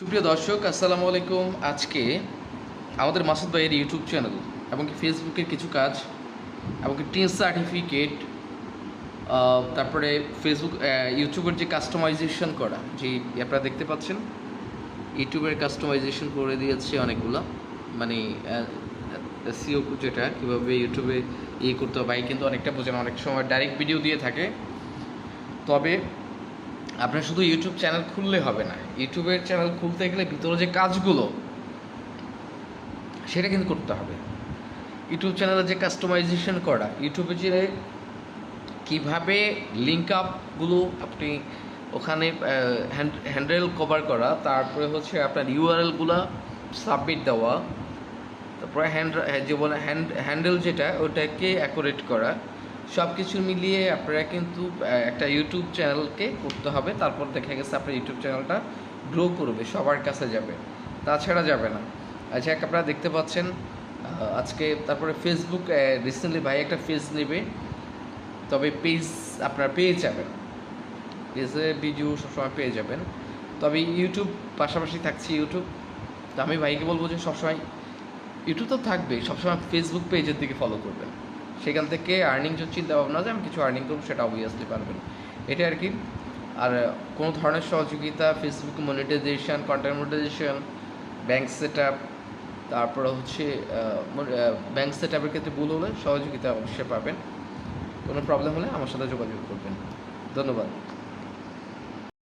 সুপ্রিয় দর্শক, আসসালামু আলাইকুম। আজকে আমাদের মাসুদ ভাইয়ের ইউটিউব চ্যানেল এবং কি ফেসবুকের কিছু কাজ এবং কি টিন সার্টিফিকেট, তারপরে ফেসবুক ইউটিউবের যে কাস্টমাইজেশন করা, যে আপনারা দেখতে পাচ্ছেন ইউটিউবের কাস্টমাইজেশন করে দিয়েছে অনেকগুলো, মানে সিও যেটা কীভাবে ইউটিউবে করতে হবে। ভাই কিন্তু অনেকটা বোঝেন, অনেক সময় ডাইরেক্ট ভিডিও দিয়ে থাকে। তবে আপনার শুধু ইউটিউব চ্যানেল খুললে হবে না, ইউটিউবের চ্যানেল খুলতে গেলে ভিতরে যে কাজগুলো সেটা কিন্তু করতে হবে। ইউটিউব চ্যানেলে যে কাস্টমাইজেশন করা, ইউটিউবে যে কীভাবে লিঙ্ক আপগুলো আপনি ওখানে হ্যান্ডেল কভার করা, তারপরে হচ্ছে আপনার ইউআরএলগুলো সাবমিট দেওয়া, তারপরে যে বলে হ্যান্ডেল যেটা ওটাকে অ্যাকুরেট করা, সব কিছু মিলিয়ে আপনারা কিন্তু একটা ইউটিউব চ্যানেলকে করতে হবে। তারপর দেখা গেছে আপনার ইউটিউব চ্যানেলটা গ্রো করবে, সবার কাছে যাবে, তাছাড়া যাবে না। আচ্ছা, আপনারা দেখতে পাচ্ছেন আজকে। তারপরে ফেসবুক রিসেন্টলি ভাই একটা পেজ নেবে, তবে পেজ আপনারা পেয়ে যাবেন, পেজে ভিডিও সবসময় পেয়ে যাবেন। তবে ইউটিউব পাশাপাশি থাকছে ইউটিউব। তো আমি ভাইকে বলবো যে সবসময় ইউটিউব তো থাকবেই, সবসময় ফেসবুক পেজের দিকে ফলো করবেন। সেখান থেকে আর্নিং যদি চিন্তা ভাবনা যে আমি কিছু আর্নিং করবো, সেটা অবভিয়াসলি পারবেন। এটা আর কি। আর কোনো ধরনের সহযোগিতা, Facebook monetisation, content monetisation, bank set up, তারপরে হচ্ছে ব্যাঙ্ক সেট আপের ক্ষেত্রে ভুল হলে সহযোগিতা অবশ্যই পাবেন। কোনো প্রবলেম হলে আমার সাথে যোগাযোগ করবেন। ধন্যবাদ।